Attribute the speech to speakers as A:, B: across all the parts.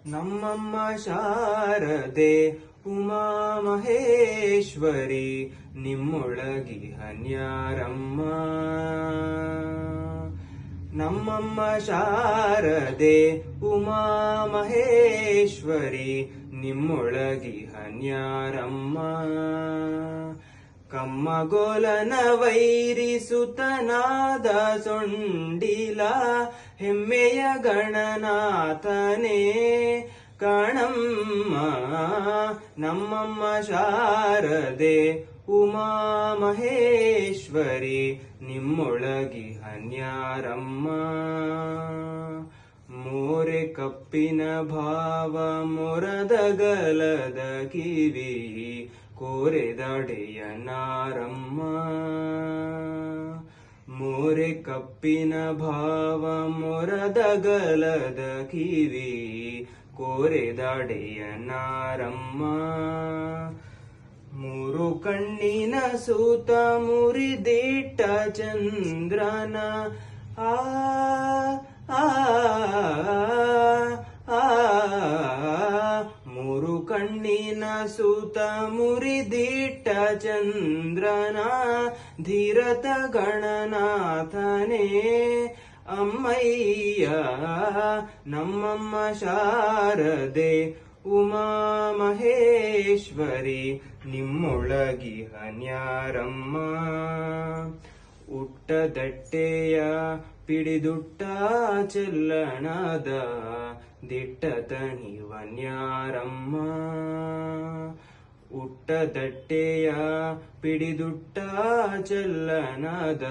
A: ನಮ್ಮಮ್ಮ ಶಾರದೆ ಉಮಾ ಮಹೇಶ್ವರಿ ನಿಮ್ಮೊಳಗಿ ಹನ್ಯಾರಮ್ಮ. ನಮ್ಮಮ್ಮ ಶಾರದೆ ಉಮಾ ಮಹೇಶ್ವರಿ ನಿಮ್ಮೊಳಗಿ ಹನ್ಯಾರಮ್ಮ. ಕಮ್ಮಗೋಲನ ವೈರಿಸುತನಾದ ಸೊಂಡಿಲ ಹೆಮ್ಮೆಯ ಗಣನಾಥನೇ ಕಾಣಮ್ಮ. ನಮ್ಮಮ್ಮ ಶಾರದೆ ಉಮಾ ಮಹೇಶ್ವರಿ ನಿಮ್ಮೊಳಗಿ ಹನ್ಯಾರಮ್ಮ. ಮೋರೆ ಕಪ್ಪಿನ ಭಾವ ಮೊರದಗಲದ ಕಿವಿ ಕೋರೆದಡೆಯ ನಾರಮ್ಮ. ಮೋರೆ ಕಪ್ಪಿನ ಭಾವ ಮೊರದಗಲದ ಕಿವಿ ಕೋರೆದಡೆಯ ನಾರಮ್ಮ. ಮೂರು ಕಣ್ಣಿನ ಸೂತ ಮುರಿದಿಟ್ಟ ಚಂದ್ರನ ಆ ಆ ಮೂರು ಕಣ್ಣಿನ ಸೂತ ಮುರಿದಿಟ್ಟ ಚಂದ್ರನ ಧೀರತ ಗಣನಾಥನೇ ಅಮ್ಮಯ್ಯ. ನಮ್ಮಮ್ಮ ಶಾರದೆ ಉಮಾ ಮಹೇಶ್ವರಿ ನಿಮ್ಮೊಳಗಿ ಹನ್ಯಾರಮ್ಮ. ಉಟ್ಟದಟ್ಟೆಯ ಪಿಡಿದುಟ್ಟ ಚೆಲ್ಲಣದ ದಿಟ್ಟತನಿವನ್ಯಾರಮ್ಮ. ಉಟ್ಟದಟ್ಟೆಯ ಪಿಡಿದುಟ್ಟ ಚೆಲ್ಲನದ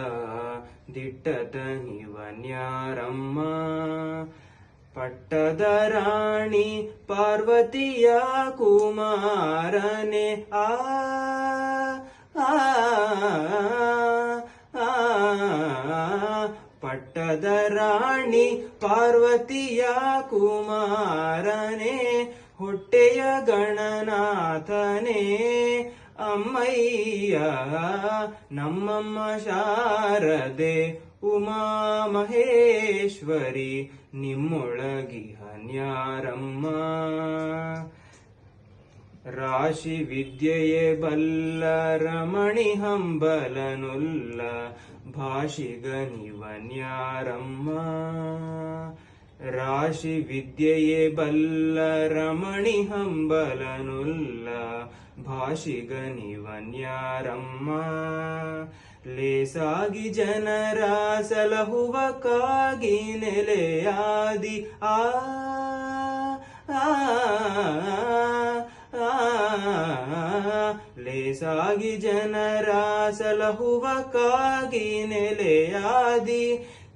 A: ದಿಟ್ಟತನಿವನ್ಯಾರಮ್ಮ. ಪಟ್ಟದ ರಾಣಿ ಪಾರ್ವತಿಯ ಕುಮಾರನೆ ಆ ಪಟ್ಟದ ರಾಣಿ ಪಾರ್ವತಿಯ ಕುಮಾರನೆ ಹೊಟ್ಟೆಯ ಗಣನಾಥನೇ ಅಮ್ಮಯ್ಯ. ನಮ್ಮಮ್ಮ ಶಾರದೆ ಉಮಾ ಮಹೇಶ್ವರಿ ನಿಮ್ಮೊಳಗಿ ಹನ್ಯಾರಮ್ಮ. ರಾಶಿ ವಿದ್ಯೆಯೇ ಬಲ್ಲ ರಮಣಿ ಹಂಬಲನುಲ್ಲ ಭಾಷಿಗನಿವನ್ಯಾರಮ್ಮ. ರಾಶಿ ವಿದ್ಯೆಯೇ ಬಲ್ಲ ರಮಣಿ ಹಂಬಲನುಲ್ಲ ಭಾಷಿಗನಿವನ್ಯಾರಮ್ಮ. ಲೇಸಾಗಿ ಜನರ ಸಲಹುವಕ್ಕಾಗಿ ನೆಲೆಯಾದಿ ಆ ಲೇಸಾಗಿ ಜನರ ಸಲಹುವಕ್ಕಾಗಿ ನೆಲೆಯಾದಿ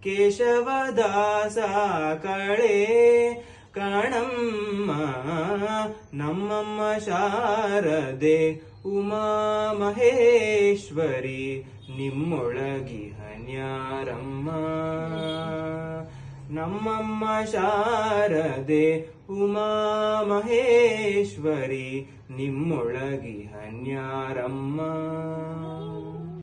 A: ಕೇಶವದಾಸ ಕಳೆ ಕಾಣಮ್ಮ. ನಮ್ಮಮ್ಮ ಶಾರದೆ ಉಮಾ ಮಹೇಶ್ವರಿ ನಿಮ್ಮೊಳಗಿ ಹನ್ಯಾರಮ್ಮ. ನಮ್ಮಮ್ಮ ಶಾರದೆ ಉಮಾ ಮಹೇಶ್ವರಿ ನಿಮ್ಮೊಳಗಿ ಹನ್ಯಾರಮ್ಮ.